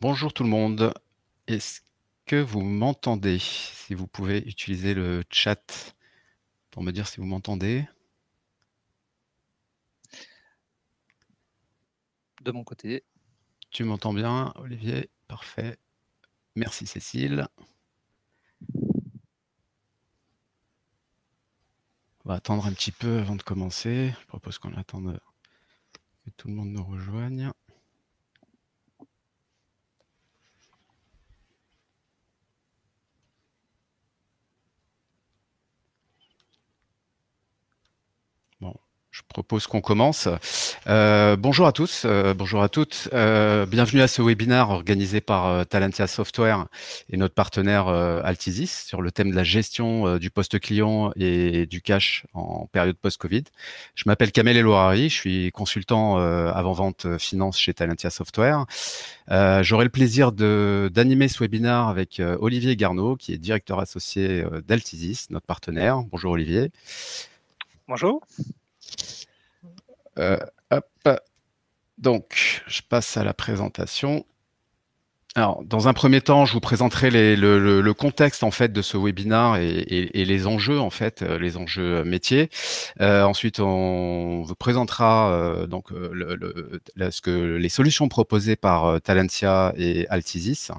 Bonjour tout le monde. Est-ce que vous m'entendez? Si vous pouvez utiliser le chat pour me dire si vous m'entendez. De mon côté. Tu m'entends bien, Olivier? Parfait. Merci Cécile. On va attendre un petit peu avant de commencer. Je propose qu'on attende que tout le monde nous rejoigne. Bon, je propose qu'on commence. Bonjour à tous, bonjour à toutes. Bienvenue à ce webinaire organisé par Talentia Software et notre partenaire Altisis sur le thème de la gestion du poste client et du cash en période post-Covid. Je m'appelle Kamel Elouarari, je suis consultant avant-vente finance chez Talentia Software. J'aurai le plaisir d'animer ce webinaire avec Olivier Garneau, qui est directeur associé d'Altisis, notre partenaire. Bonjour Olivier. Bonjour. Euh, hop. Donc, je passe à la présentation. Alors, dans un premier temps, je vous présenterai le contexte en fait de ce webinaire et les enjeux en fait, les enjeux métiers. Ensuite, on vous présentera les solutions proposées par Talentia et Altisis.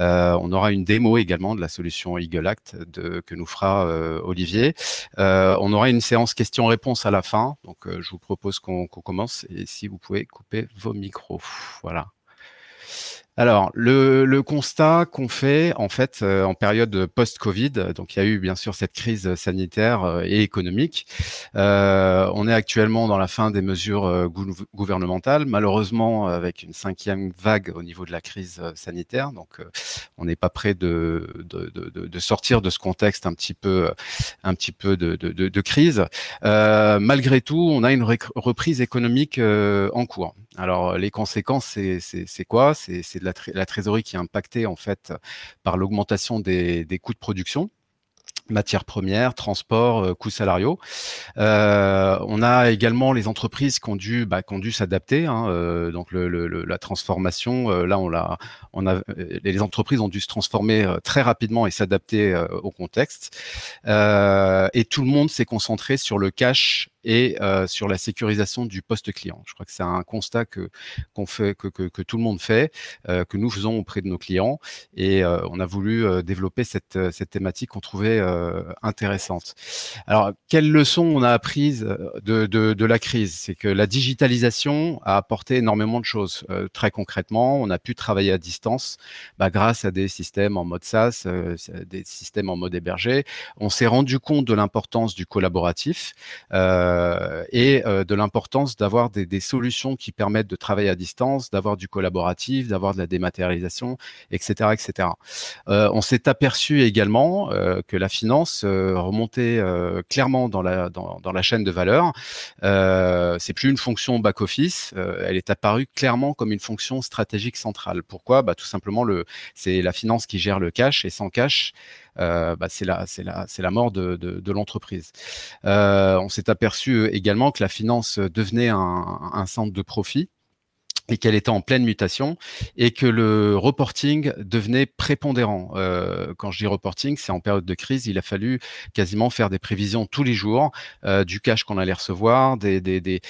On aura une démo également de la solution Eagle Act que nous fera Olivier. On aura une séance questions-réponses à la fin. Donc, je vous propose qu'on commence et si vous pouvez couper vos micros. Voilà. Alors, le constat qu'on fait, en fait, en période post-Covid, donc il y a eu bien sûr cette crise sanitaire et économique. On est actuellement dans la fin des mesures gouvernementales, malheureusement avec une 5e vague au niveau de la crise sanitaire. Donc, on n'est pas prêt de sortir de ce contexte un petit peu de crise. Malgré tout, on a une reprise économique en cours. Alors, les conséquences, c'est quoi? C'est de la trésorerie qui est impactée en fait par l'augmentation des coûts de production, matières premières, transports, coûts salariaux. On a également les entreprises qui ont dû s'adapter. Hein, donc la transformation, là les entreprises ont dû se transformer très rapidement et s'adapter au contexte. Et tout le monde s'est concentré sur le cash et sur la sécurisation du poste client. Je crois que c'est un constat que tout le monde fait, que nous faisons auprès de nos clients, et on a voulu développer cette thématique qu'on trouvait intéressante. Alors, quelles leçons on a apprises de la crise? C'est que la digitalisation a apporté énormément de choses. Très concrètement, on a pu travailler à distance grâce à des systèmes en mode SaaS, des systèmes en mode hébergé. On s'est rendu compte de l'importance du collaboratif et de l'importance d'avoir des solutions qui permettent de travailler à distance, d'avoir du collaboratif, d'avoir de la dématérialisation, etc., etc. On s'est aperçu également que la finance remontait clairement dans la chaîne de valeur. C'est plus une fonction back-office, elle est apparue clairement comme une fonction stratégique centrale. Pourquoi? Tout simplement, c'est la finance qui gère le cash, et sans cash, c'est la mort de l'entreprise. On s'est aperçu également que la finance devenait un centre de profit et qu'elle était en pleine mutation et que le reporting devenait prépondérant. Quand je dis reporting, c'est en période de crise, il a fallu quasiment faire des prévisions tous les jours, du cash qu'on allait recevoir, des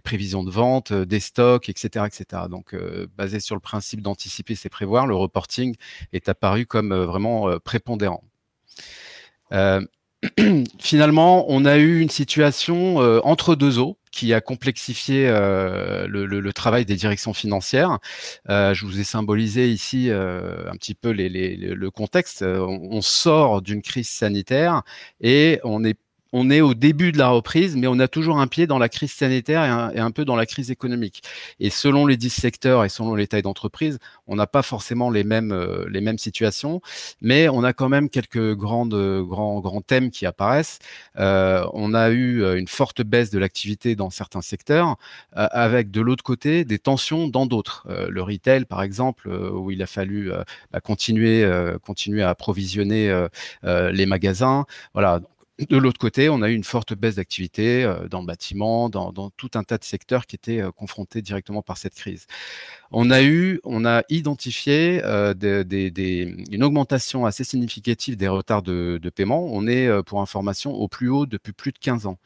prévisions de vente, des stocks, etc., etc. Donc, basé sur le principe d'anticiper, c'est prévoir, le reporting est apparu comme vraiment prépondérant. Finalement, on a eu une situation entre deux eaux qui a complexifié le travail des directions financières. Je vous ai symbolisé ici un petit peu le contexte. On sort d'une crise sanitaire et on est au début de la reprise, mais on a toujours un pied dans la crise sanitaire et un peu dans la crise économique. Et selon les 10 secteurs et selon les tailles d'entreprise, on n'a pas forcément les mêmes situations, mais on a quand même quelques grands thèmes qui apparaissent. On a eu une forte baisse de l'activité dans certains secteurs, avec de l'autre côté des tensions dans d'autres. Le retail, par exemple, où il a fallu continuer à approvisionner les magasins. Voilà. De l'autre côté, on a eu une forte baisse d'activité dans le bâtiment, dans tout un tas de secteurs qui étaient confrontés directement par cette crise. On a identifié une augmentation assez significative des retards de paiement. On est, pour information, au plus haut depuis plus de 15 ans.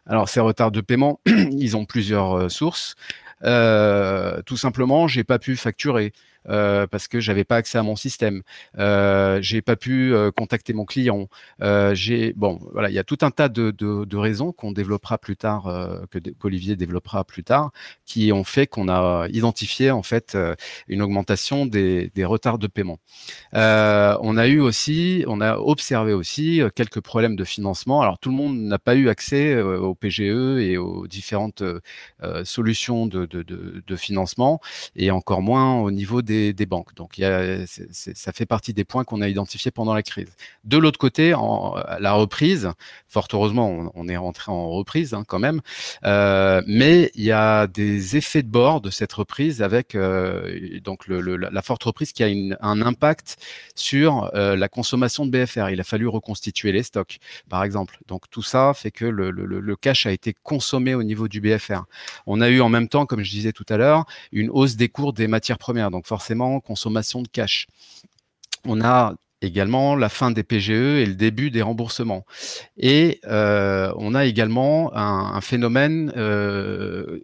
Alors, ces retards de paiement, ils ont plusieurs sources. Tout simplement, j'ai pas pu facturer. Parce que j'avais pas accès à mon système, j'ai pas pu contacter mon client. Bon, voilà, il y a tout un tas de raisons qu'on développera plus tard, qu'Olivier développera plus tard, qui ont fait qu'on a identifié en fait une augmentation des retards de paiement. On a observé aussi quelques problèmes de financement. Alors tout le monde n'a pas eu accès au PGE et aux différentes solutions de financement, et encore moins au niveau des banques. Donc ça fait partie des points qu'on a identifiés pendant la crise. De l'autre côté, la reprise, fort heureusement, on est rentré en reprise quand même, mais il y a des effets de bord de cette reprise avec donc la forte reprise qui a un impact sur la consommation de BFR. Il a fallu reconstituer les stocks, par exemple. Donc tout ça fait que le cash a été consommé au niveau du BFR. On a eu en même temps, comme je disais tout à l'heure, une hausse des cours des matières premières, donc forcément consommation de cash. On a également la fin des PGE et le début des remboursements. Et on a également un phénomène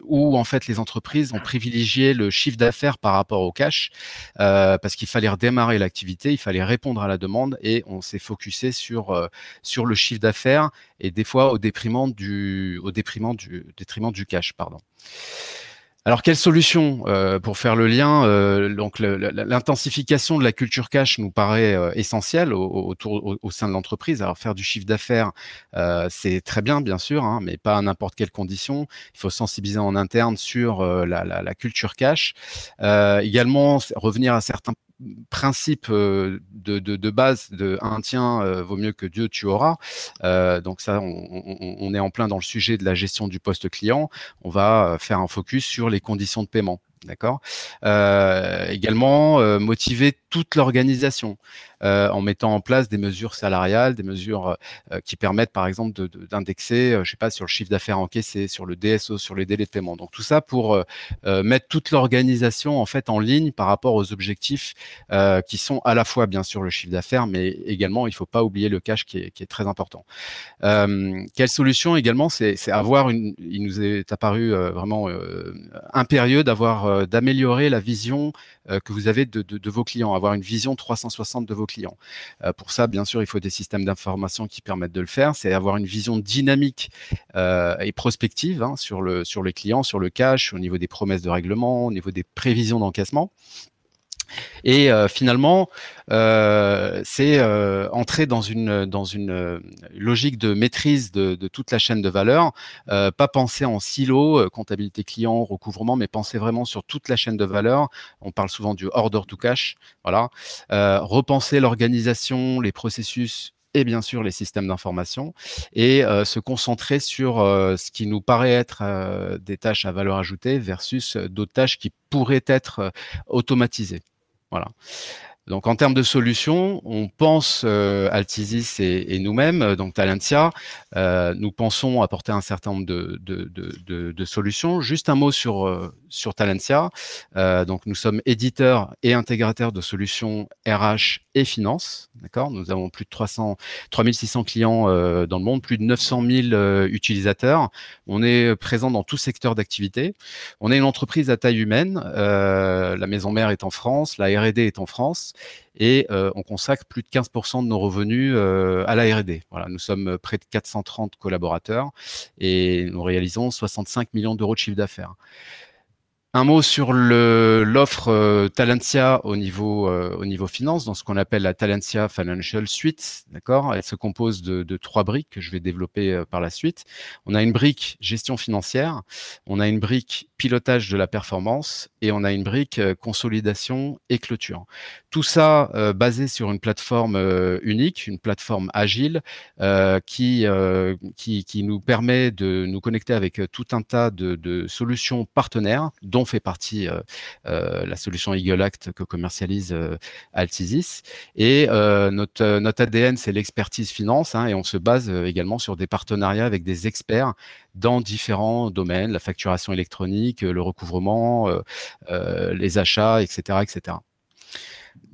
où en fait les entreprises ont privilégié le chiffre d'affaires par rapport au cash, parce qu'il fallait redémarrer l'activité, il fallait répondre à la demande, et on s'est focusé sur le chiffre d'affaires, et des fois au détriment du cash, pardon. Alors, quelle solution pour faire le lien? Donc, l'intensification de la culture cash nous paraît essentielle au sein de l'entreprise. Alors, faire du chiffre d'affaires, c'est très bien, bien sûr, mais pas à n'importe quelle condition. Il faut sensibiliser en interne sur la culture cash. Également, revenir à certains principe de base de un tien vaut mieux que Dieu tu auras. Donc ça, on est en plein dans le sujet de la gestion du poste client. On va faire un focus sur les conditions de paiement. D'accord. Également, motiver toute l'organisation en mettant en place des mesures salariales, des mesures qui permettent, par exemple, d'indexer, je sais pas, sur le chiffre d'affaires encaissé, sur le DSO, sur les délais de paiement. Donc tout ça pour mettre toute l'organisation en fait en ligne par rapport aux objectifs qui sont à la fois bien sûr le chiffre d'affaires, mais également il ne faut pas oublier le cash qui est très important. Quelle solution également, c'est avoir il nous est apparu vraiment impérieux d'améliorer la vision que vous avez de vos clients, avoir une vision 360 de vos clients. Pour ça, bien sûr, il faut des systèmes d'information qui permettent de le faire. C'est avoir une vision dynamique et prospective sur les clients, sur le cash, au niveau des promesses de règlement, au niveau des prévisions d'encaissement. Et finalement, c'est entrer dans une logique de maîtrise de toute la chaîne de valeur, pas penser en silo, comptabilité client, recouvrement, mais penser vraiment sur toute la chaîne de valeur. On parle souvent du order to cash, voilà. Repenser l'organisation, les processus et bien sûr les systèmes d'information, et se concentrer sur ce qui nous paraît être des tâches à valeur ajoutée versus d'autres tâches qui pourraient être automatisées. Voilà. Donc, en termes de solutions, on pense, Altisis et nous-mêmes, donc Talentia, nous pensons apporter un certain nombre de solutions. Juste un mot sur Talentia. Donc, nous sommes éditeurs et intégrateurs de solutions RH et finance. D'accord. Nous avons plus de 3600 clients dans le monde, plus de 900 000 utilisateurs. On est présent dans tout secteur d'activité. On est une entreprise à taille humaine. La maison mère est en France, la R&D est en France. Et on consacre plus de 15% de nos revenus à la R&D. Voilà, nous sommes près de 430 collaborateurs et nous réalisons 65 millions d'euros de chiffre d'affaires. Un mot sur l'offre Talentia au niveau finance, dans ce qu'on appelle la Talentia Financial Suite. D'accord. Elle se compose de 3 briques que je vais développer par la suite. On a une brique gestion financière, on a une brique pilotage de la performance et on a une brique consolidation et clôture. Tout ça basé sur une plateforme unique, une plateforme agile qui nous permet de nous connecter avec tout un tas de solutions partenaires, dont dont fait partie la solution Eagle Act que commercialise Altisis. Et notre ADN, c'est l'expertise finance, hein, et on se base également sur des partenariats avec des experts dans différents domaines, la facturation électronique, le recouvrement, les achats, etc., etc.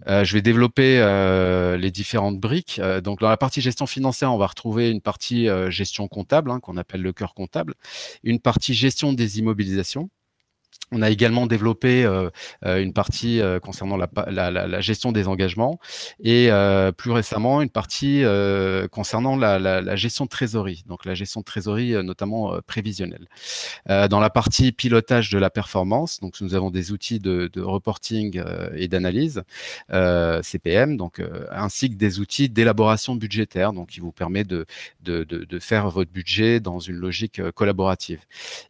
Je vais développer les différentes briques. Donc, dans la partie gestion financière, on va retrouver une partie gestion comptable, hein, qu'on appelle le cœur comptable, une partie gestion des immobilisations. On a également développé une partie concernant la gestion des engagements et plus récemment une partie concernant la gestion de trésorerie, donc la gestion de trésorerie notamment prévisionnelle. Dans la partie pilotage de la performance, donc nous avons des outils de reporting et d'analyse, CPM, donc, ainsi que des outils d'élaboration budgétaire, donc qui vous permet de faire votre budget dans une logique collaborative.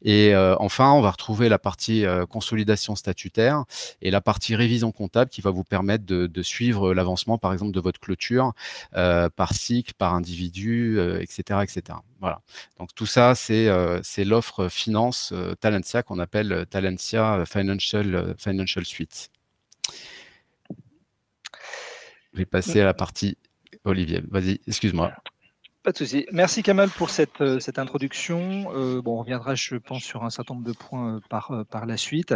Et enfin, on va retrouver la partie consolidation statutaire et la partie révision comptable qui va vous permettre de suivre l'avancement, par exemple, de votre clôture par cycle, par individu, etc., etc. Voilà. Donc tout ça, c'est l'offre finance Talentia qu'on appelle Talentia Financial Suite. Je vais passer à la partie Olivier. Vas-y, excuse-moi. Pas de souci. Merci Kamal pour cette introduction. On reviendra, je pense, sur un certain nombre de points par la suite.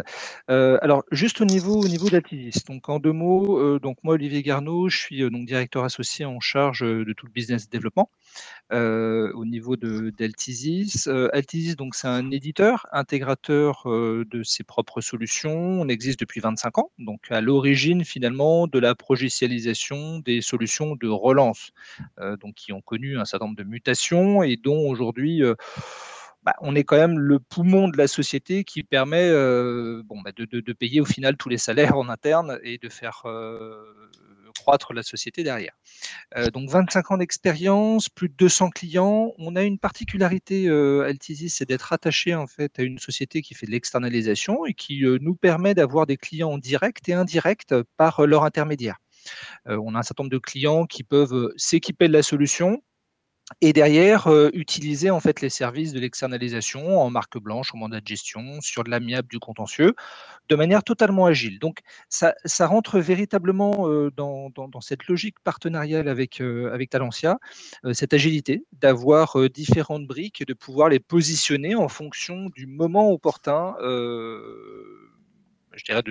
Alors, juste au niveau d'Altisis. Donc, en 2 mots, donc moi, Olivier Garneau, je suis donc directeur associé en charge de tout le business développement au niveau d'Altisis. Altisis, donc, c'est un éditeur, intégrateur de ses propres solutions. On existe depuis 25 ans, donc à l'origine, finalement, de la progicialisation des solutions de relance, donc qui ont connu un certain nombre de mutations et dont aujourd'hui, on est quand même le poumon de la société qui permet de payer au final tous les salaires en interne et de faire croître la société derrière. Donc 25 ans d'expérience, plus de 200 clients. On a une particularité Altisis, c'est d'être attaché en fait à une société qui fait de l'externalisation et qui nous permet d'avoir des clients en direct et indirects par leur intermédiaire. On a un certain nombre de clients qui peuvent s'équiper de la solution et derrière utiliser en fait les services de l'externalisation en marque blanche, en mandat de gestion, sur de l'amiable, du contentieux, de manière totalement agile. Donc ça rentre véritablement dans cette logique partenariale avec Talentia, cette agilité d'avoir différentes briques et de pouvoir les positionner en fonction du moment opportun, je dirais,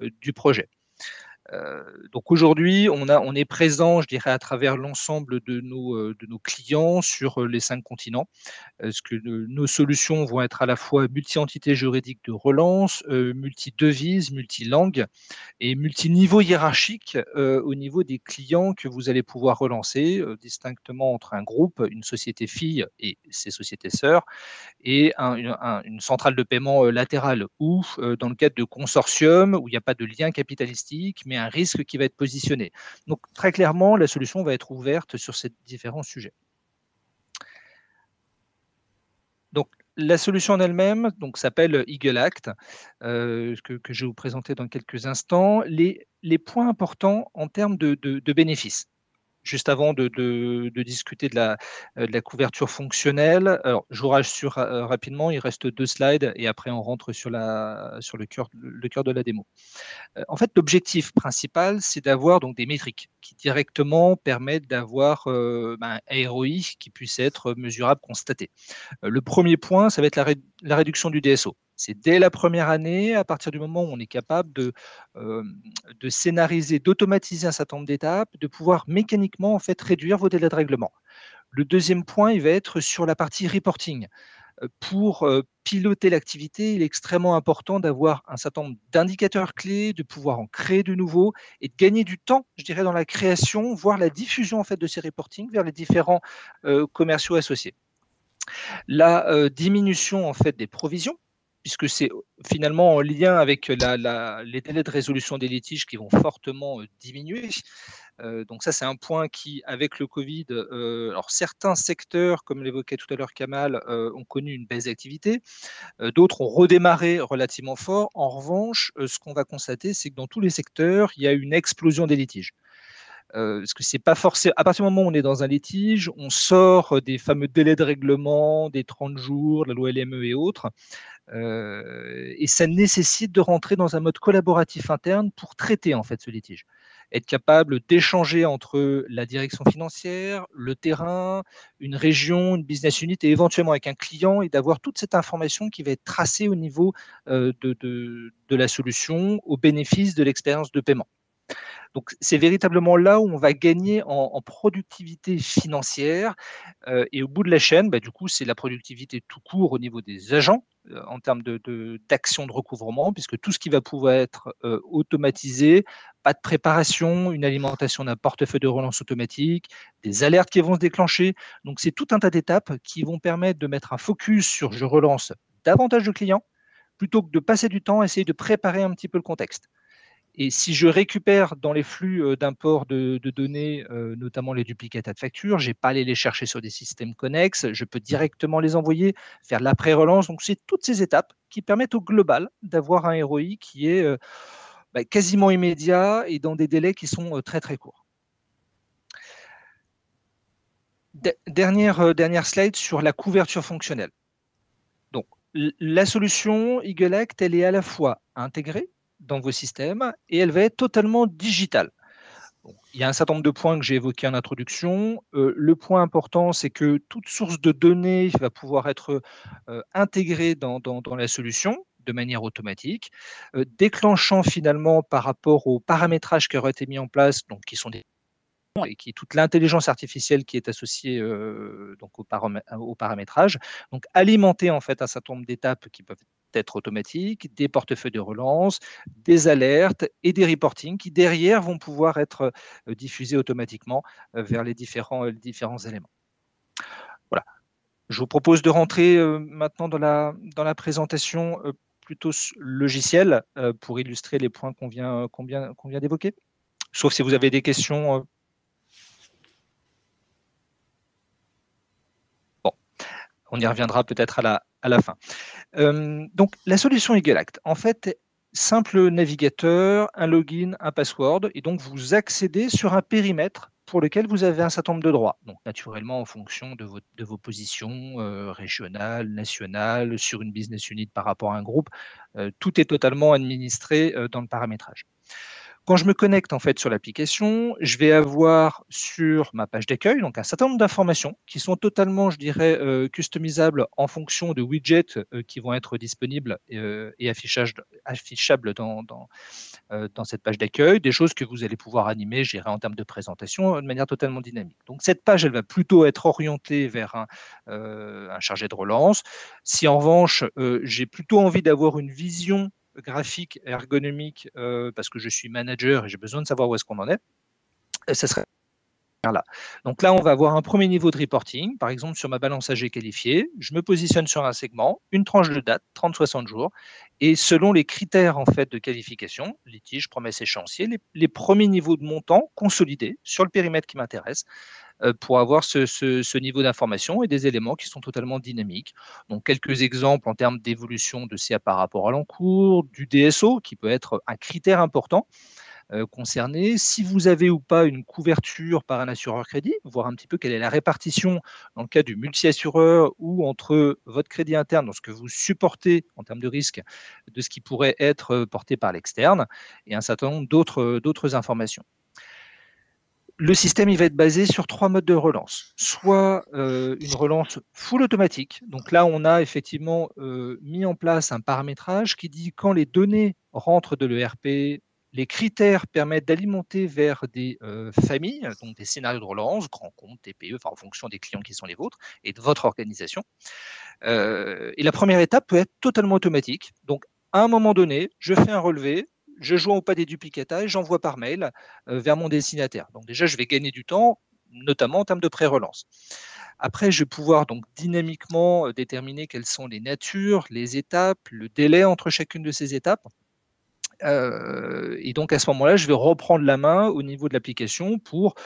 du projet. Donc aujourd'hui, on est présent, je dirais, à travers l'ensemble de nos clients sur les 5 continents. Parce que nos solutions vont être à la fois multi-entités juridiques de relance, multi-devises, multi-langues et multi-niveau hiérarchique au niveau des clients que vous allez pouvoir relancer, distinctement entre un groupe, une société fille et ses sociétés sœurs, et une centrale de paiement latérale, ou dans le cadre de consortium où il n'y a pas de lien capitalistique, mais un risque qui va être positionné. Donc très clairement, la solution va être ouverte sur ces différents sujets. Donc, la solution en elle-même s'appelle Eagle Act, que je vais vous présenter dans quelques instants. Les points importants en termes de bénéfices. Juste avant de discuter de la couverture fonctionnelle, alors je vous rassure rapidement, il reste 2 slides et après on rentre sur le cœur de la démo. En fait, l'objectif principal, c'est d'avoir donc des métriques qui directement permettent d'avoir un ROI qui puisse être mesurable, constaté. Le premier point, ça va être la réduction du DSO. C'est dès la première année, à partir du moment où on est capable de scénariser, d'automatiser un certain nombre d'étapes, de pouvoir mécaniquement en fait réduire vos délais de règlement. Le deuxième point, il va être sur la partie reporting. Pour piloter l'activité, il est extrêmement important d'avoir un certain nombre d'indicateurs clés, de pouvoir en créer de nouveaux et de gagner du temps, je dirais, dans la création, voire la diffusion en fait de ces reportings vers les différents commerciaux associés. La diminution en fait des provisions, puisque c'est finalement en lien avec les délais de résolution des litiges qui vont fortement diminuer. Donc ça, c'est un point qui, avec le Covid, alors certains secteurs, comme l'évoquait tout à l'heure Kamal, ont connu une baisse d'activité. D'autres ont redémarré relativement fort. En revanche, ce qu'on va constater, c'est que dans tous les secteurs, il y a une explosion des litiges. Parce que c'est pas forcément. À partir du moment où on est dans un litige, on sort des fameux délais de règlement, des 30 jours, la loi LME et autres. Et ça nécessite de rentrer dans un mode collaboratif interne pour traiter en fait ce litige. Être capable d'échanger entre la direction financière, le terrain, une région, une business unit et éventuellement avec un client et d'avoir toute cette information qui va être tracée au niveau de la solution au bénéfice de l'expérience de paiement. Donc, c'est véritablement là où on va gagner en productivité financière. Et au bout de la chaîne, bah, du coup, c'est la productivité tout court au niveau des agents en termes d'action de recouvrement, puisque tout ce qui va pouvoir être automatisé, pas de préparation, une alimentation d'un portefeuille de relance automatique, des alertes qui vont se déclencher. Donc, c'est tout un tas d'étapes qui vont permettre de mettre un focus sur je relance davantage de clients plutôt que de passer du temps à essayer de préparer un petit peu le contexte. Et si je récupère dans les flux d'import de données, notamment les duplicata de factures, je n'ai pas à aller les chercher sur des systèmes connexes, je peux directement les envoyer, faire de l'après-relance. Donc, c'est toutes ces étapes qui permettent au global d'avoir un ROI qui est quasiment immédiat et dans des délais qui sont très, très courts. Dernière slide sur la couverture fonctionnelle. Donc, la solution Eagle Act, elle est à la fois intégrée dans vos systèmes et elle va être totalement digitale. Bon, il y a un certain nombre de points que j'ai évoqués en introduction. Le point important, c'est que toute source de données va pouvoir être intégrée dans la solution de manière automatique, déclenchant finalement par rapport au paramétrage qui aura été mis en place, donc qui sont des et qui est toute l'intelligence artificielle qui est associée donc au paramétrage, donc alimenter en fait un certain nombre d'étapes qui peuvent être automatiques, des portefeuilles de relance, des alertes et des reportings qui derrière vont pouvoir être diffusés automatiquement vers les différents éléments. Voilà. Je vous propose de rentrer maintenant dans la présentation plutôt logicielle pour illustrer les points qu'on vient d'évoquer. Sauf si vous avez des questions. On y reviendra peut-être à la fin. Donc, la solution Eagle Act, en fait, simple navigateur, un login, un password, et donc vous accédez sur un périmètre pour lequel vous avez un certain nombre de droits. Donc, naturellement, en fonction de vos positions régionales, nationales, sur une business unit par rapport à un groupe, tout est totalement administré dans le paramétrage. Quand je me connecte en fait sur l'application, je vais avoir sur ma page d'accueil donc un certain nombre d'informations qui sont totalement, je dirais, customisables en fonction de widgets qui vont être disponibles et affichables dans cette page d'accueil, des choses que vous allez pouvoir animer, gérer en termes de présentation de manière totalement dynamique. Donc cette page, elle va plutôt être orientée vers un chargé de relance. Si en revanche, j'ai plutôt envie d'avoir une vision graphique, ergonomique, parce que je suis manager et j'ai besoin de savoir où est-ce qu'on en est, ça serait là. Donc là, on va avoir un premier niveau de reporting, par exemple sur ma balance AG qualifiée, je me positionne sur un segment, une tranche de date, 30-60 jours, et selon les critères en fait de qualification, litige, promesse, échéancier, les premiers niveaux de montant consolidés sur le périmètre qui m'intéresse, pour avoir ce niveau d'information et des éléments qui sont totalement dynamiques. Donc, quelques exemples en termes d'évolution de CA par rapport à l'encours, du DSO, qui peut être un critère important concerné. Si vous avez ou pas une couverture par un assureur crédit, voir un petit peu quelle est la répartition dans le cas du multi-assureur ou entre votre crédit interne, dans ce que vous supportez en termes de risque, de ce qui pourrait être porté par l'externe, et un certain nombre d'autres informations. Le système, il va être basé sur 3 modes de relance. Soit une relance full automatique. Donc là, on a effectivement mis en place un paramétrage qui dit quand les données rentrent de l'ERP, les critères permettent d'alimenter vers des familles, donc des scénarios de relance, grands comptes, TPE, en fonction des clients qui sont les vôtres et de votre organisation. Et la première étape peut être totalement automatique. Donc, à un moment donné, je fais un relevé, je joins ou pas des duplicata et j'envoie par mail vers mon destinataire. Donc déjà, je vais gagner du temps, notamment en termes de pré-relance. Après, je vais pouvoir donc dynamiquement déterminer quelles sont les natures, les étapes, le délai entre chacune de ces étapes. Et donc à ce moment-là, je vais reprendre la main au niveau de l'application pour,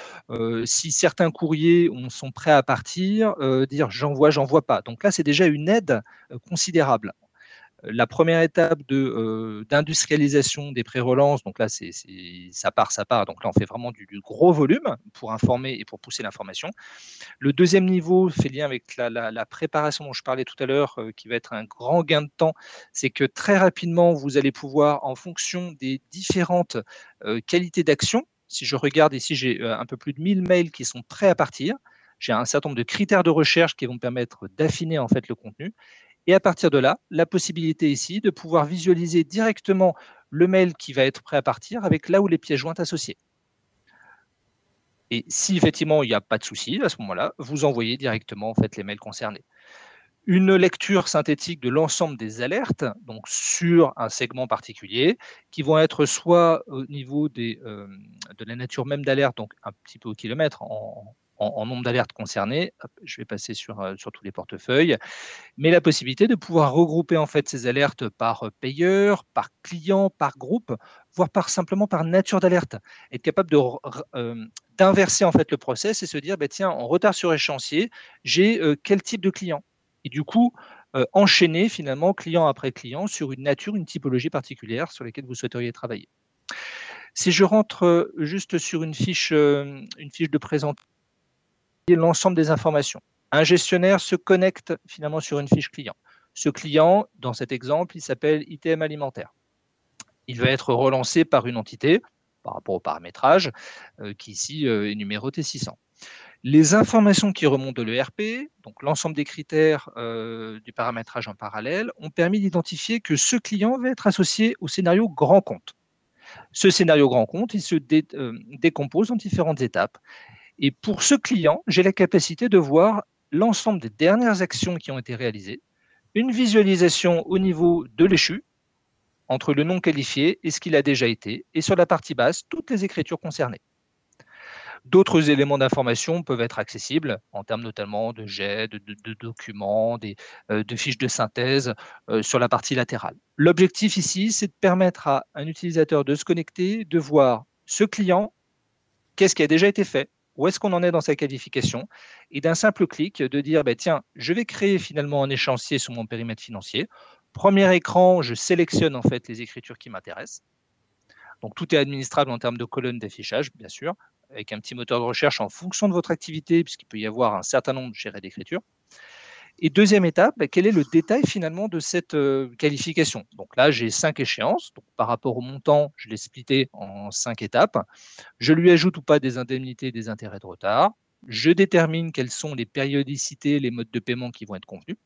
si certains courriers sont prêts à partir, dire j'envoie pas. Donc là, c'est déjà une aide considérable. la première étape d'industrialisation des pré-relances. Donc là, ça part. Donc là, on fait vraiment du gros volume pour informer et pour pousser l'information. Le deuxième niveau fait lien avec la préparation dont je parlais tout à l'heure, qui va être un grand gain de temps. C'est que très rapidement, vous allez pouvoir, en fonction des différentes qualités d'action, si je regarde ici, j'ai un peu plus de 1000 mails qui sont prêts à partir. J'ai un certain nombre de critères de recherche qui vont me permettre d'affiner en fait le contenu. Et à partir de là, la possibilité ici de pouvoir visualiser directement le mail qui va être prêt à partir avec là où les pièces jointes associées. Et si effectivement il n'y a pas de souci, à ce moment-là, vous envoyez directement en fait les mails concernés. Une lecture synthétique de l'ensemble des alertes, donc sur un segment particulier, qui vont être soit au niveau de la nature même d'alerte, donc un petit peu au kilomètre en nombre d'alertes concernées. Hop, je vais passer sur tous les portefeuilles, mais la possibilité de pouvoir regrouper en fait ces alertes par payeur, par client, par groupe, voire simplement par nature d'alerte. Être capable d'inverser en fait le process et se dire, bah, tiens, en retard sur échéancier, j'ai quel type de client? Et du coup, enchaîner finalement client après client sur une nature, une typologie particulière sur lesquelles vous souhaiteriez travailler. Si je rentre juste sur une fiche de présentation, l'ensemble des informations. Un gestionnaire se connecte finalement sur une fiche client. Ce client, dans cet exemple, il s'appelle ITM alimentaire. Il va être relancé par une entité par rapport au paramétrage qui ici est numéroté 600. Les informations qui remontent de l'ERP, donc l'ensemble des critères du paramétrage en parallèle, ont permis d'identifier que ce client va être associé au scénario grand compte. Ce scénario grand compte, il se décompose en différentes étapes. Et pour ce client, j'ai la capacité de voir l'ensemble des dernières actions qui ont été réalisées, une visualisation au niveau de l'échu, entre le non qualifié et ce qu'il a déjà été, et sur la partie basse, toutes les écritures concernées. D'autres éléments d'information peuvent être accessibles en termes notamment de jets, de documents, de fiches de synthèse sur la partie latérale. L'objectif ici, c'est de permettre à un utilisateur de se connecter, de voir ce client, qu'est-ce qui a déjà été fait, où est-ce qu'on en est dans sa qualification, et d'un simple clic de dire, bah, tiens, je vais créer finalement un échéancier sur mon périmètre financier. Premier écran, je sélectionne en fait les écritures qui m'intéressent. Donc tout est administrable en termes de colonnes d'affichage, bien sûr, avec un petit moteur de recherche en fonction de votre activité, puisqu'il peut y avoir un certain nombre d'écritures. Et deuxième étape, quel est le détail finalement de cette qualification? Donc là, j'ai 5 échéances. Donc, par rapport au montant, je l'ai splitté en 5 étapes. Je lui ajoute ou pas des indemnités, des intérêts de retard. Je détermine quelles sont les périodicités, les modes de paiement qui vont être convenus.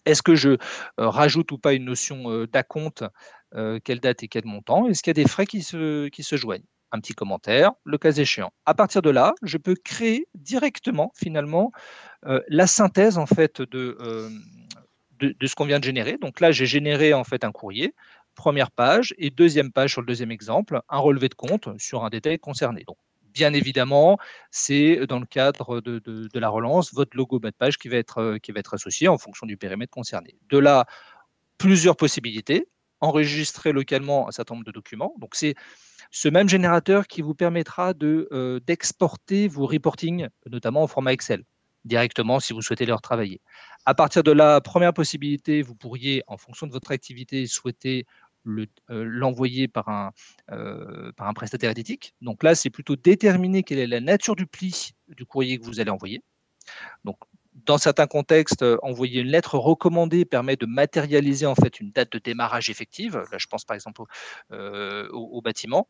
Est-ce que je rajoute ou pas une notion d'acompte, quelle date et quel montant? Est-ce qu'il y a des frais qui se joignent? Un petit commentaire, le cas échéant. À partir de là, je peux créer directement finalement la synthèse en fait de ce qu'on vient de générer. Donc là, j'ai généré en fait un courrier, première page et deuxième page sur le deuxième exemple, un relevé de compte sur un détail concerné. Donc, bien évidemment, c'est dans le cadre de la relance, votre logo bas de page qui va être associé en fonction du périmètre concerné. De là, plusieurs possibilités. Enregistrer localement un certain nombre de documents. Donc, c'est ce même générateur qui vous permettra d'exporter vos reportings, notamment en format Excel, directement si vous souhaitez les retravailler. À partir de la première possibilité, vous pourriez, en fonction de votre activité, souhaiter l'envoyer par un prestataire éthique. Donc là, c'est plutôt déterminer quelle est la nature du pli du courrier que vous allez envoyer. Donc, dans certains contextes, envoyer une lettre recommandée permet de matérialiser en fait une date de démarrage effective. Là, je pense par exemple au bâtiment,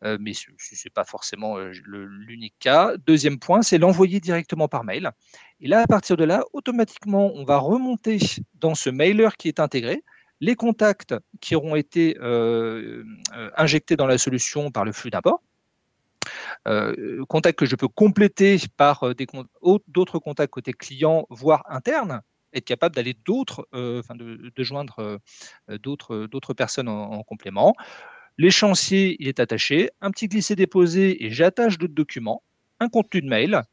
mais ce n'est pas forcément l'unique cas. Deuxième point, c'est l'envoyer directement par mail. Et là, à partir de là, automatiquement, on va remonter dans ce mailer qui est intégré les contacts qui auront été injectés dans la solution par le flux d'import. Contacts que je peux compléter par d'autres contacts côté client, voire interne, être capable d'aller de joindre d'autres personnes en complément. L'échéancier, il est attaché, un petit glisser-déposer et j'attache d'autres documents, un contenu de mail,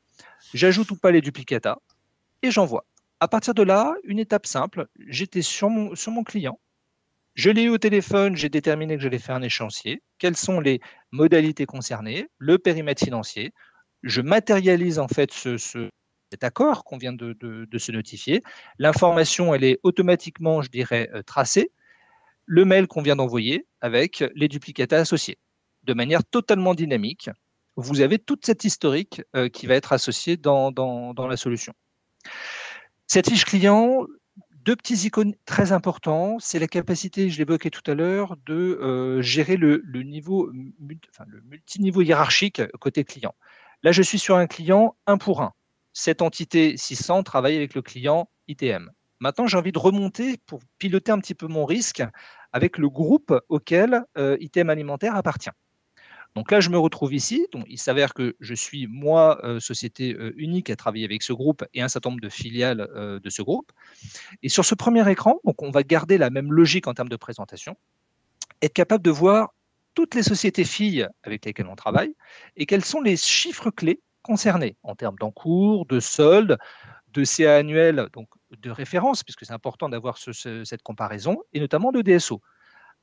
j'ajoute ou pas les duplicata et j'envoie. À partir de là, une étape simple, j'étais sur mon client, je l'ai eu au téléphone, j'ai déterminé que j'allais faire un échéancier. Quelles sont les modalités concernées, le périmètre financier. Je matérialise en fait cet accord qu'on vient de se notifier. L'information, elle est automatiquement, je dirais, tracée. le mail qu'on vient d'envoyer avec les duplicata associés. De manière totalement dynamique, vous avez toute cette historique qui va être associée dans la solution. Cette fiche client, deux petits icônes très importants, c'est la capacité, je l'évoquais tout à l'heure, de gérer le multiniveau hiérarchique côté client. Là, je suis sur un client 1 pour 1. Cette entité 600 travaille avec le client ITM. Maintenant, j'ai envie de remonter pour piloter un petit peu mon risque avec le groupe auquel ITM Alimentaire appartient. Donc là, je me retrouve ici. Donc, il s'avère que je suis, moi, société unique à travailler avec ce groupe et un certain nombre de filiales de ce groupe. Et sur ce premier écran, donc on va garder la même logique en termes de présentation, être capable de voir toutes les sociétés filles avec lesquelles on travaille et quels sont les chiffres clés concernés en termes d'encours, de solde, de CA annuel, donc de référence, puisque c'est important d'avoir cette comparaison, et notamment de DSO.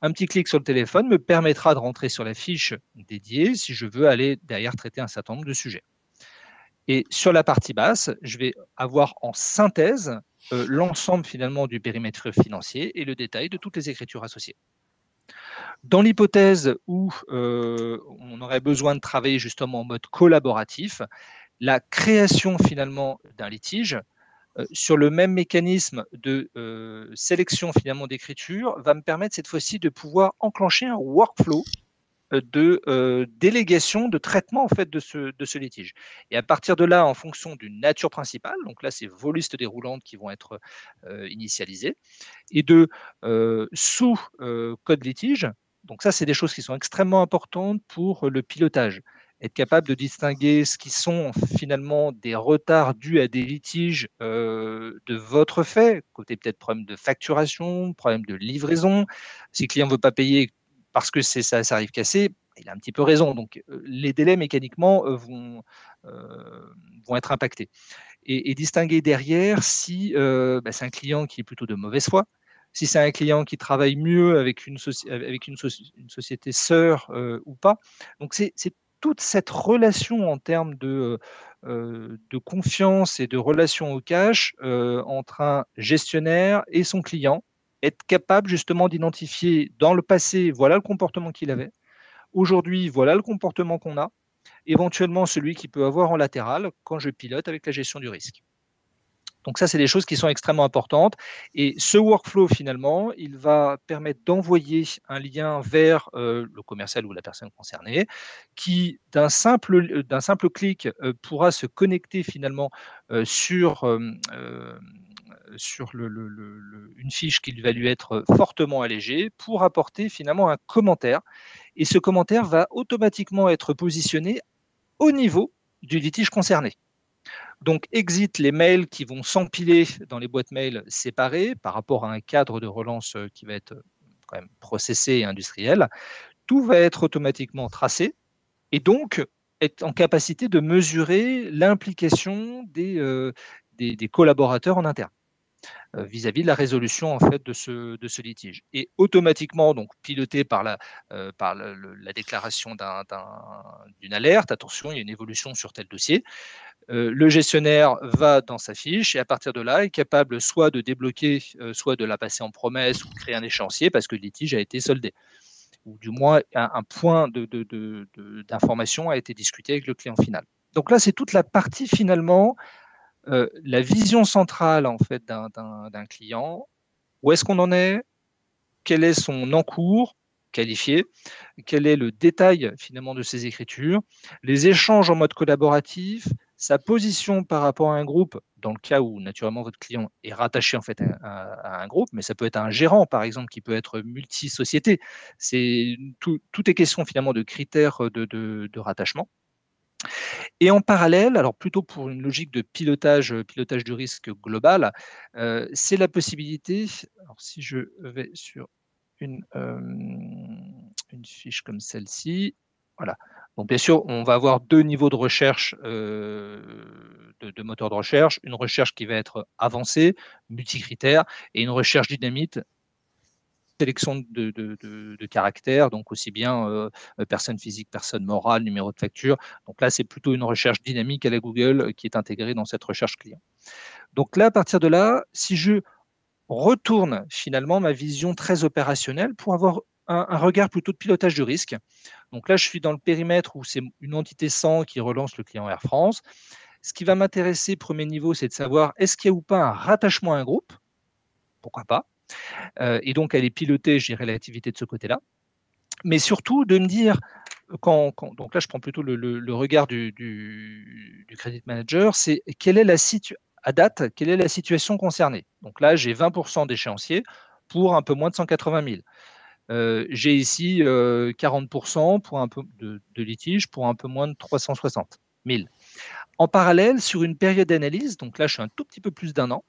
Un petit clic sur le téléphone me permettra de rentrer sur la fiche dédiée si je veux aller derrière traiter un certain nombre de sujets. Et sur la partie basse, je vais avoir en synthèse l'ensemble finalement du périmètre financier et le détail de toutes les écritures associées. Dans l'hypothèse où on aurait besoin de travailler justement en mode collaboratif, la création finalement d'un litige sur le même mécanisme de sélection finalement d'écriture va me permettre cette fois-ci de pouvoir enclencher un workflow de délégation de traitement en fait de ce litige. Et à partir de là, en fonction d'une nature principale, donc là c'est vos listes déroulantes qui vont être initialisées, et de sous code litige. Donc ça, c'est des choses qui sont extrêmement importantes pour le pilotage. Être capable de distinguer ce qui sont finalement des retards dus à des litiges de votre fait, côté peut-être problème de facturation, problème de livraison. Si le client ne veut pas payer parce que ça arrive cassé, il a un petit peu raison. Donc les délais mécaniquement vont être impactés. Et distinguer derrière si c'est un client qui est plutôt de mauvaise foi, si c'est un client qui travaille mieux avec une société sœur ou pas. Donc c'est toute cette relation en termes de confiance et de relation au cash entre un gestionnaire et son client, être capable justement d'identifier dans le passé, voilà le comportement qu'il avait, aujourd'hui, voilà le comportement qu'on a, éventuellement celui qu'il peut avoir en latéral quand je pilote avec la gestion du risque. Donc ça, c'est des choses qui sont extrêmement importantes. Et ce workflow, finalement, il va permettre d'envoyer un lien vers le commercial ou la personne concernée, qui, d'un simple clic, pourra se connecter finalement sur une fiche qui va lui être fortement allégée pour apporter finalement un commentaire. Et ce commentaire va automatiquement être positionné au niveau du litige concerné. Donc, exit les mails qui vont s'empiler dans les boîtes mails séparées par rapport à un cadre de relance qui va être quand même processé et industriel. Tout va être automatiquement tracé et donc être en capacité de mesurer l'implication des collaborateurs en interne vis-à-vis de la résolution en fait de ce litige. Et automatiquement, donc piloté par la déclaration d'une alerte, attention, il y a une évolution sur tel dossier, le gestionnaire va dans sa fiche et à partir de là est capable soit de débloquer, soit de la passer en promesse ou de créer un échéancier parce que le litige a été soldé. Ou du moins un point d'information a été discuté avec le client final. Donc là, c'est toute la partie finalement, la vision centrale en fait d'un client. Où est-ce qu'on en est? Quel est son encours qualifié? Quel est le détail finalement de ses écritures? Les échanges en mode collaboratif, sa position par rapport à un groupe, dans le cas où naturellement votre client est rattaché en fait à un groupe, mais ça peut être un gérant par exemple qui peut être multi-société. Tout est question finalement de critères de rattachement. Et en parallèle, alors plutôt pour une logique de pilotage du risque global, c'est la possibilité, alors si je vais sur une fiche comme celle-ci, voilà. Donc bien sûr, on va avoir 2 niveaux de recherche, de moteur de recherche. Une recherche qui va être avancée, multicritères et une recherche dynamique, sélection de caractères, donc aussi bien personne physique, personne morale, numéro de facture. Donc là, c'est plutôt une recherche dynamique à la Google qui est intégrée dans cette recherche client. Donc là, à partir de là, si je retourne finalement ma vision très opérationnelle pour avoir un regard plutôt de pilotage de risque. Donc là, je suis dans le périmètre où c'est une entité 100 qui relance le client Air France. Ce qui va m'intéresser, premier niveau, c'est de savoir est-ce qu'il y a ou pas un rattachement à un groupe? Pourquoi pas? Et donc aller piloter, je dirais, l'activité de ce côté-là. Mais surtout de me dire, donc là, je prends plutôt le regard du credit manager, c'est quelle est à date, quelle est la situation concernée? Donc là, j'ai 20% d'échéancier pour un peu moins de 180 000. J'ai ici 40% pour un peu de litige pour un peu moins de 360 000. En parallèle, sur une période d'analyse, donc là, je suis un tout petit peu plus d'1 an,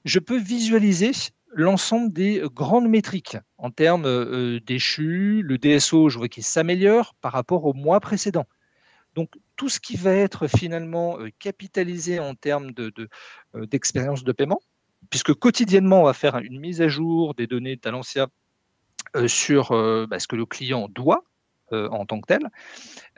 je peux visualiser l'ensemble des grandes métriques en termes d'échus. Le DSO, je vois qu'il s'améliore par rapport au mois précédent. Donc, tout ce qui va être finalement capitalisé en termes d'expérience de paiement, puisque quotidiennement, on va faire une mise à jour des données de Talentia sur ce que le client doit en tant que tel.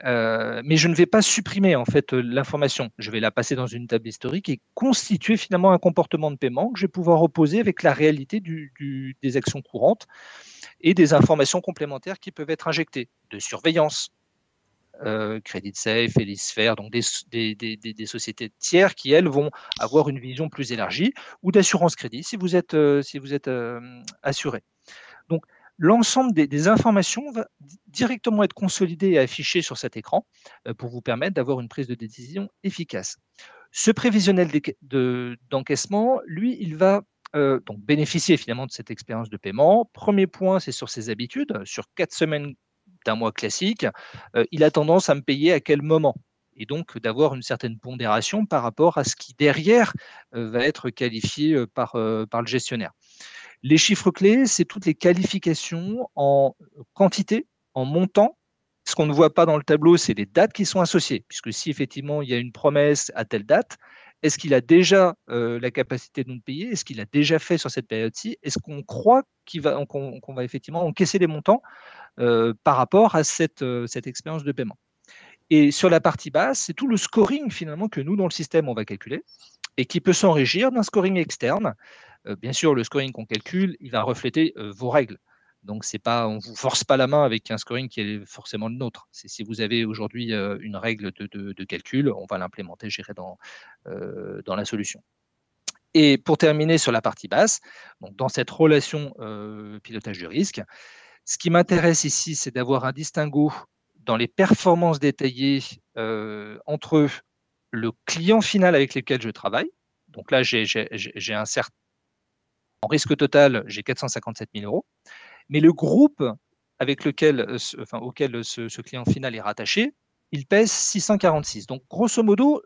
Mais je ne vais pas supprimer en fait l'information. Je vais la passer dans une table historique et constituer finalement un comportement de paiement que je vais pouvoir opposer avec la réalité des actions courantes et des informations complémentaires qui peuvent être injectées, de surveillance, Credit Safe, Elisphère, donc des sociétés tiers qui, elles, vont avoir une vision plus élargie, ou d'assurance crédit si vous êtes assuré. Donc, l'ensemble des informations va directement être consolidé et affiché sur cet écran pour vous permettre d'avoir une prise de décision efficace. Ce prévisionnel d'encaissement, lui, il va donc bénéficier finalement de cette expérience de paiement. Premier point, c'est sur ses habitudes. Sur 4 semaines d'un mois classique, il a tendance à me payer à quel moment? Et donc d'avoir une certaine pondération par rapport à ce qui derrière va être qualifié par le gestionnaire. Les chiffres clés, c'est toutes les qualifications en quantité, en montant. Ce qu'on ne voit pas dans le tableau, c'est les dates qui sont associées, puisque si effectivement il y a une promesse à telle date, est-ce qu'il a déjà la capacité de nous payer? Est-ce qu'il a déjà fait sur cette période-ci? Est-ce qu'on croit qu'on va effectivement encaisser les montants par rapport à cette expérience de paiement? Et sur la partie basse, c'est tout le scoring finalement que nous, dans le système, on va calculer et qui peut s'enrichir d'un scoring externe. Bien sûr, le scoring qu'on calcule, il va refléter vos règles. Donc, c'est pas, on ne vous force pas la main avec un scoring qui est forcément le nôtre. Si vous avez aujourd'hui une règle de calcul, on va l'implémenter, j'irai dans la solution. Et pour terminer sur la partie basse, donc dans cette relation pilotage du risque, ce qui m'intéresse ici, c'est d'avoir un distinguo dans les performances détaillées entre le client final avec lequel je travaille. Donc là, j'ai un certain en risque total, j'ai 457 000 euros. Mais le groupe avec lequel, auquel ce client final est rattaché, il pèse 646. Donc, grosso modo,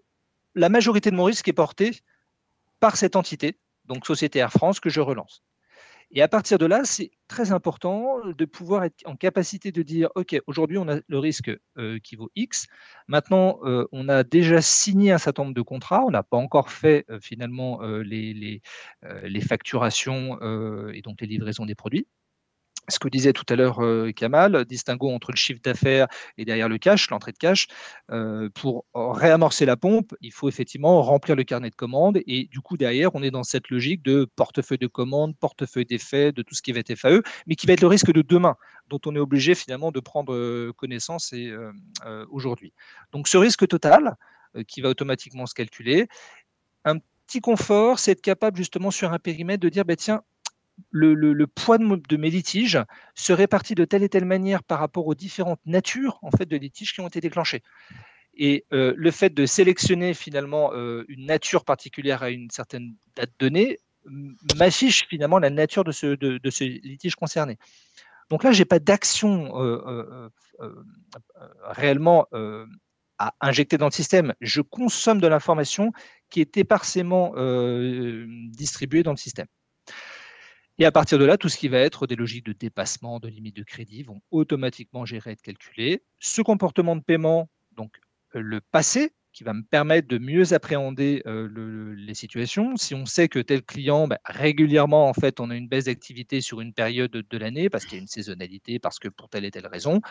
la majorité de mon risque est porté par cette entité, donc Société Air France, que je relance. Et à partir de là, c'est très important de pouvoir être en capacité de dire, OK, aujourd'hui, on a le risque qui vaut X. Maintenant, on a déjà signé un certain nombre de contrats. On n'a pas encore fait finalement les facturations et donc les livraisons des produits. Ce que disait tout à l'heure Kamal, distinguo entre le chiffre d'affaires et derrière le cash, l'entrée de cash. Pour réamorcer la pompe, il faut effectivement remplir le carnet de commandes et du coup derrière, on est dans cette logique de portefeuille de commandes, portefeuille d'effets, de tout ce qui va être FAE, mais qui va être le risque de demain, dont on est obligé finalement de prendre connaissance aujourd'hui. Donc ce risque total qui va automatiquement se calculer, un petit confort, c'est être capable justement sur un périmètre de dire, bah, tiens, le poids de mes litiges se répartit de telle et telle manière par rapport aux différentes natures en fait, de litiges qui ont été déclenchés. Et le fait de sélectionner finalement une nature particulière à une certaine date donnée m'affiche finalement la nature de ce litige concerné. Donc là, je n'ai pas d'action réellement à injecter dans le système. Je consomme de l'information qui est éparsément distribuée dans le système. Et à partir de là, tout ce qui va être des logiques de dépassement, de limite de crédit vont automatiquement gérer et être calculés. Ce comportement de paiement, donc le passé, qui va me permettre de mieux appréhender les situations. Si on sait que tel client, régulièrement, en fait, on a une baisse d'activité sur une période de l'année parce qu'il y a une saisonnalité, parce que pour telle et telle raison.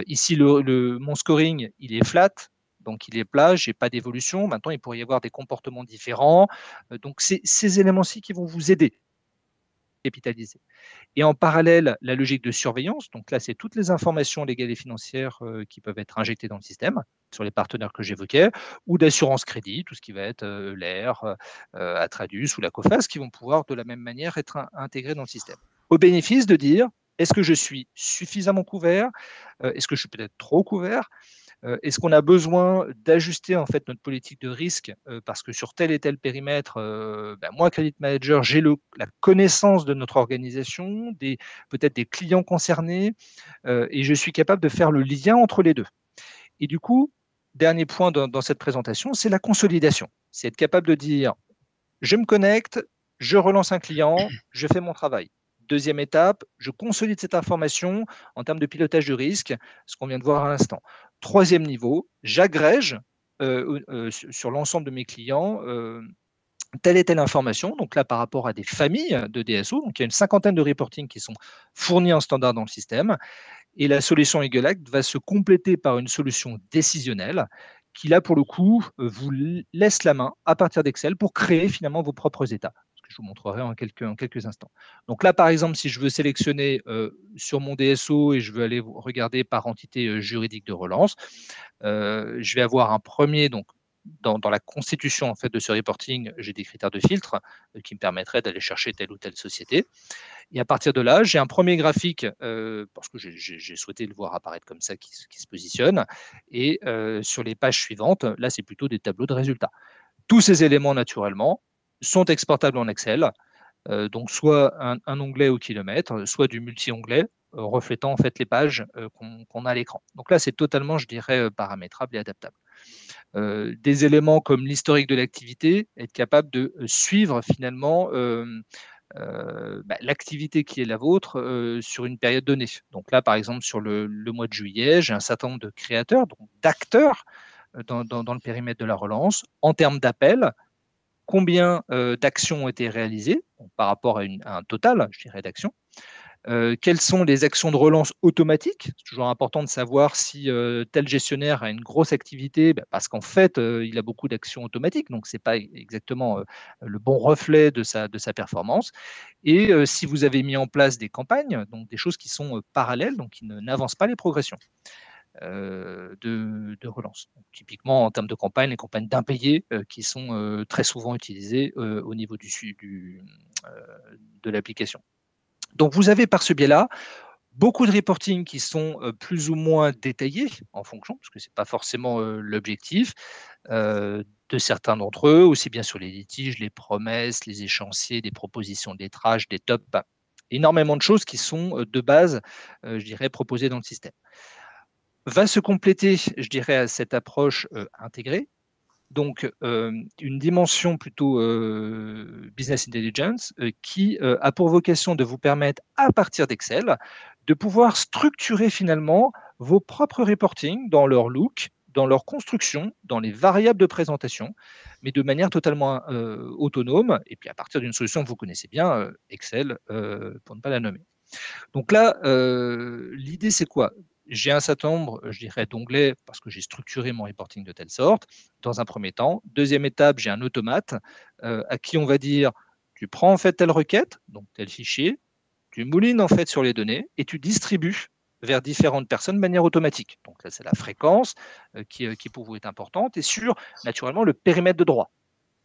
Ici, mon scoring, il est flat, donc il est plat, je n'ai pas d'évolution. Maintenant, il pourrait y avoir des comportements différents. Donc, c'est ces éléments-ci qui vont vous aider capitalisé. Et en parallèle, la logique de surveillance, donc là, c'est toutes les informations légales et financières qui peuvent être injectées dans le système, sur les partenaires que j'évoquais, ou d'assurance crédit, tout ce qui va être l'AIR, Atradus ou la COFAS, qui vont pouvoir de la même manière être intégrés dans le système. Au bénéfice de dire, est-ce que je suis suffisamment couvert? Est-ce que je suis peut-être trop couvert? Est-ce qu'on a besoin d'ajuster en fait notre politique de risque parce que sur tel et tel périmètre, moi, credit manager, j'ai la connaissance de notre organisation, peut-être des clients concernés, et je suis capable de faire le lien entre les deux. Et du coup, dernier point dans cette présentation, c'est la consolidation. C'est être capable de dire, je me connecte, je relance un client, je fais mon travail. Deuxième étape, je consolide cette information en termes de pilotage de risque, ce qu'on vient de voir à l'instant. Troisième niveau, j'agrège sur l'ensemble de mes clients telle et telle information. Donc là, par rapport à des familles de DSO, donc il y a une cinquantaine de reporting qui sont fournis en standard dans le système. Et la solution Eagle Act va se compléter par une solution décisionnelle qui, là, pour le coup, vous laisse la main à partir d'Excel pour créer finalement vos propres états. Ce que je vous montrerai en quelques instants. Donc là, par exemple, si je veux sélectionner sur mon DSO et je veux aller regarder par entité juridique de relance, je vais avoir un premier, donc dans la constitution en fait, de ce reporting, j'ai des critères de filtre qui me permettraient d'aller chercher telle ou telle société. Et à partir de là, j'ai un premier graphique, parce que j'ai souhaité le voir apparaître comme ça, qui se positionne. Et sur les pages suivantes, là, c'est plutôt des tableaux de résultats. Tous ces éléments, naturellement, sont exportables en Excel. Donc, soit un onglet au kilomètre, soit du multi-onglet, reflétant en fait les pages qu'on a à l'écran. Donc là, c'est totalement, je dirais, paramétrable et adaptable. Des éléments comme l'historique de l'activité, être capable de suivre finalement l'activité qui est la vôtre sur une période donnée. Donc là, par exemple, sur le mois de juillet, j'ai un certain nombre de créateurs, donc d'acteurs dans le périmètre de la relance. En termes d'appels, combien d'actions ont été réalisées par rapport à un total, je dirais, d'actions. Quelles sont les actions de relance automatiques? C'est toujours important de savoir si tel gestionnaire a une grosse activité, parce qu'en fait, il a beaucoup d'actions automatiques, donc ce n'est pas exactement le bon reflet de sa performance. Et si vous avez mis en place des campagnes, donc des choses qui sont parallèles, donc qui n'avancent pas les progressions de relance. Donc, typiquement, en termes de campagne, les campagnes d'impayés qui sont très souvent utilisées au niveau de l'application. Donc, vous avez par ce biais-là beaucoup de reporting qui sont plus ou moins détaillés en fonction, parce que ce n'est pas forcément l'objectif de certains d'entre eux, aussi bien sur les litiges, les promesses, les échéanciers, des propositions de lettrage, des tops, énormément de choses qui sont de base, je dirais, proposées dans le système. Va se compléter, je dirais, à cette approche intégrée, donc une dimension plutôt business intelligence qui a pour vocation de vous permettre, à partir d'Excel, de pouvoir structurer finalement vos propres reporting dans leur look, dans leur construction, dans les variables de présentation, mais de manière totalement autonome, et puis à partir d'une solution que vous connaissez bien, Excel, pour ne pas la nommer. Donc là, l'idée, c'est quoi? J'ai un certain nombre, je dirais, d'onglets parce que j'ai structuré mon reporting de telle sorte, dans un premier temps. Deuxième étape, j'ai un automate à qui on va dire, tu prends en fait telle requête, donc tel fichier, tu moulines en fait sur les données et tu distribues vers différentes personnes de manière automatique. Donc là, c'est la fréquence qui pour vous est importante et sur, naturellement, le périmètre de droit.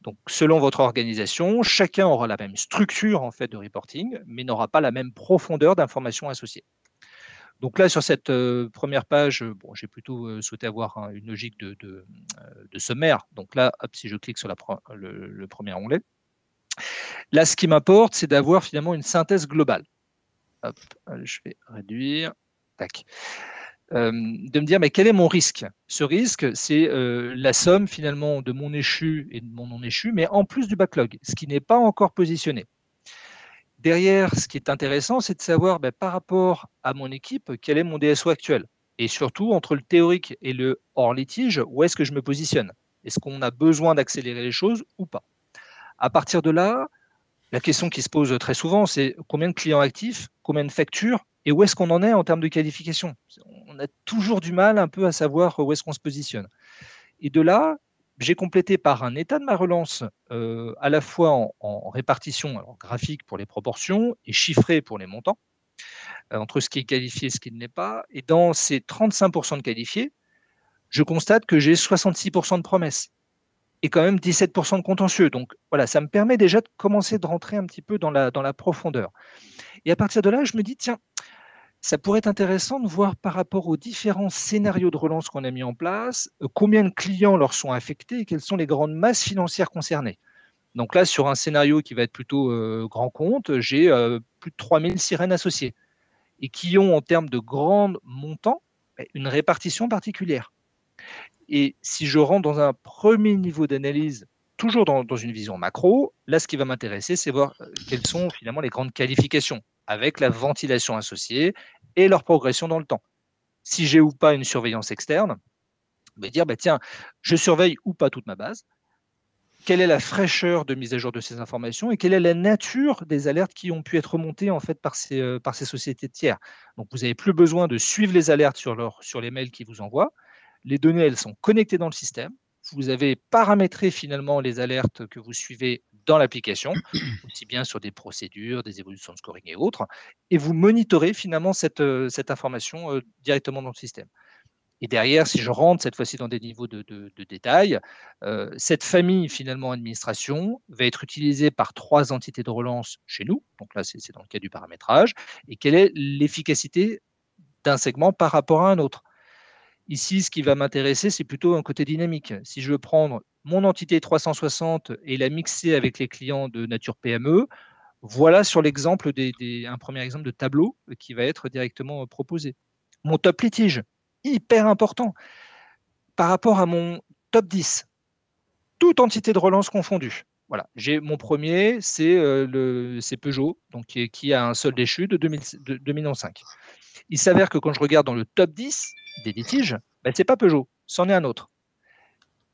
Donc, selon votre organisation, chacun aura la même structure en fait de reporting, mais n'aura pas la même profondeur d'informations associées. Donc là, sur cette première page, j'ai plutôt souhaité avoir une logique de sommaire. Donc là, hop, si je clique sur le premier onglet, là, ce qui m'importe, c'est d'avoir finalement une synthèse globale. Hop, je vais réduire. Tac. De me dire, mais quel est mon risque? Ce risque, c'est la somme finalement de mon échu et de mon non échu, mais en plus du backlog, ce qui n'est pas encore positionné. Derrière, ce qui est intéressant, c'est de savoir par rapport à mon équipe, quel est mon DSO actuel. Et surtout, entre le théorique et le hors litige, où est-ce que je me positionne? Est-ce qu'on a besoin d'accélérer les choses ou pas? À partir de là, la question qui se pose très souvent, c'est combien de clients actifs, combien de factures et où est-ce qu'on en est en termes de qualification? On a toujours du mal un peu à savoir où est-ce qu'on se positionne. Et de là, j'ai complété par un état de ma relance, à la fois en répartition, alors graphique pour les proportions et chiffré pour les montants, entre ce qui est qualifié et ce qui ne l'est pas. Et dans ces 35% de qualifiés, je constate que j'ai 66% de promesses et quand même 17% de contentieux. Donc voilà, ça me permet déjà de commencer de rentrer un petit peu dans la profondeur. Et à partir de là, je me dis, tiens, ça pourrait être intéressant de voir par rapport aux différents scénarios de relance qu'on a mis en place, combien de clients leur sont affectés et quelles sont les grandes masses financières concernées. Donc là, sur un scénario qui va être plutôt grand compte, j'ai plus de 3000 sirènes associées et qui ont, en termes de grands montants, une répartition particulière. Et si je rentre dans un premier niveau d'analyse, toujours dans une vision macro, là, ce qui va m'intéresser, c'est voir quelles sont finalement les grandes qualifications, avec la ventilation associée et leur progression dans le temps. Si j'ai ou pas une surveillance externe, je vais dire, tiens, je surveille ou pas toute ma base, quelle est la fraîcheur de mise à jour de ces informations et quelle est la nature des alertes qui ont pu être remontées en fait par ces sociétés de tiers. Donc, vous n'avez plus besoin de suivre les alertes sur les mails qu'ils vous envoient. Les données, elles sont connectées dans le système. Vous avez paramétré finalement les alertes que vous suivez dans l'application, aussi bien sur des procédures, des évolutions de scoring et autres, et vous monitorez finalement cette information directement dans le système. Et derrière, si je rentre cette fois-ci dans des niveaux de détail, cette famille finalement administration va être utilisée par 3 entités de relance chez nous. Donc là, c'est dans le cas du paramétrage. Et quelle est l'efficacité d'un segment par rapport à un autre? Ici, ce qui va m'intéresser, c'est plutôt un côté dynamique. Si je veux prendre mon entité 360 et la mixer avec les clients de nature PME, voilà sur l'exemple un premier exemple de tableau qui va être directement proposé. Mon top litige, hyper important par rapport à mon top 10, toute entité de relance confondue. Voilà, j'ai mon premier, c'est Peugeot, donc qui a un solde échu de 2005. Il s'avère que quand je regarde dans le top 10 des litiges, ce n'est pas Peugeot, c'en est un autre.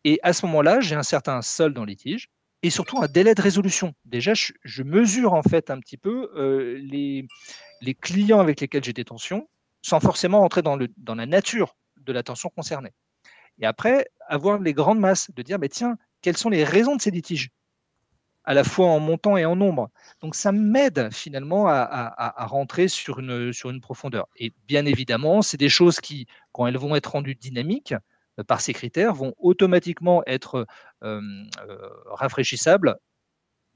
Et à ce moment-là, j'ai un certain solde en litige et surtout un délai de résolution. Déjà, je mesure en fait un petit peu les clients avec lesquels j'ai des tensions sans forcément entrer dans la nature de la tension concernée. Et après, avoir les grandes masses, de dire, tiens, quelles sont les raisons de ces litiges, à la fois en montant et en nombre. Donc, ça m'aide finalement à rentrer sur une profondeur. Et bien évidemment, c'est des choses qui, quand elles vont être rendues dynamiques par ces critères, vont automatiquement être rafraîchissables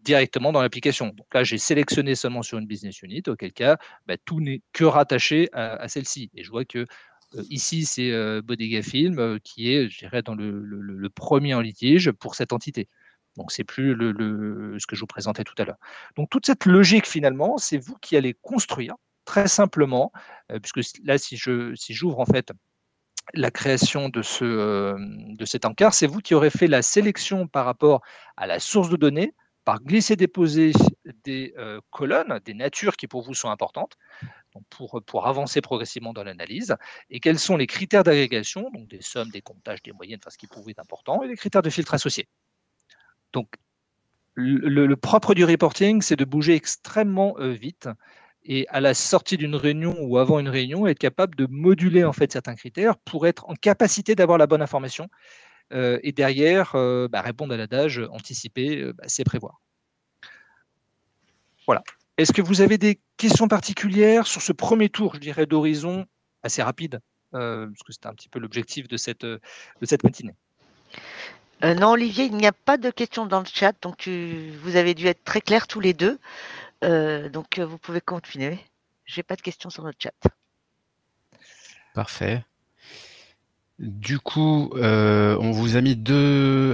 directement dans l'application. Donc là, j'ai sélectionné seulement sur une business unit, auquel cas, tout n'est que rattaché à celle-ci. Et je vois que ici, c'est Bodega Film qui est, je dirais, dans le premier en litige pour cette entité. Donc, c'est plus ce que je vous présentais tout à l'heure. Donc, toute cette logique, finalement, c'est vous qui allez construire très simplement, puisque là, si j'ouvre en fait la création de cet encart, c'est vous qui aurez fait la sélection par rapport à la source de données, par glisser-déposer des colonnes, des natures qui pour vous sont importantes, donc pour avancer progressivement dans l'analyse, et quels sont les critères d'agrégation, donc des sommes, des comptages, des moyennes, enfin ce qui pour vous est important, et les critères de filtre associés. Donc le propre du reporting, c'est de bouger extrêmement vite, et à la sortie d'une réunion ou avant une réunion, être capable de moduler en fait certains critères pour être en capacité d'avoir la bonne information et derrière répondre à l'adage anticiper, c'est prévoir. Voilà. Est-ce que vous avez des questions particulières sur ce premier tour, je dirais, d'horizon assez rapide, parce que c'était un petit peu l'objectif de cette matinée. Non, Olivier, il n'y a pas de questions dans le chat, donc vous avez dû être très clairs tous les deux. Donc, vous pouvez continuer. Je n'ai pas de questions sur notre chat. Parfait. Du coup, on vous a mis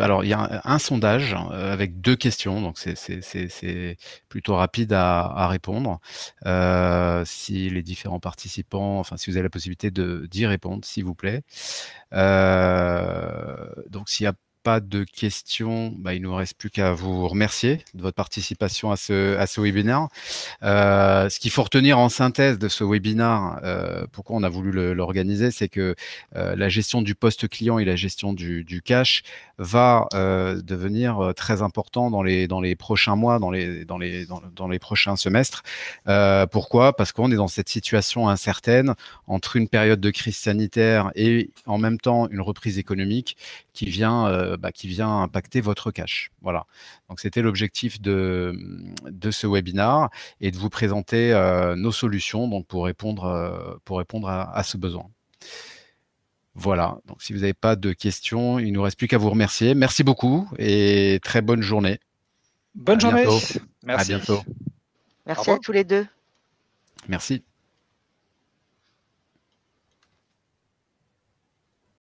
alors il y a un sondage avec 2 questions, donc c'est plutôt rapide à répondre. Si les différents participants, enfin si vous avez la possibilité d'y répondre, s'il vous plaît. Donc s'il y a pas de questions, il nous reste plus qu'à vous remercier de votre participation à ce webinaire. Ce qu'il faut retenir en synthèse de ce webinaire, pourquoi on a voulu l'organiser, c'est que la gestion du poste client et la gestion du cash va devenir très important dans les prochains mois, dans les prochains semestres. Pourquoi? Parce qu'on est dans cette situation incertaine entre une période de crise sanitaire et en même temps une reprise économique qui vient qui vient impacter votre cash. Voilà. Donc, c'était l'objectif de ce webinar et de vous présenter nos solutions donc pour répondre à ce besoin. Voilà. Donc, si vous n'avez pas de questions, il ne nous reste plus qu'à vous remercier. Merci beaucoup et très bonne journée. Bonne journée. Bientôt. Merci. À bientôt. Merci à tous les deux. Merci.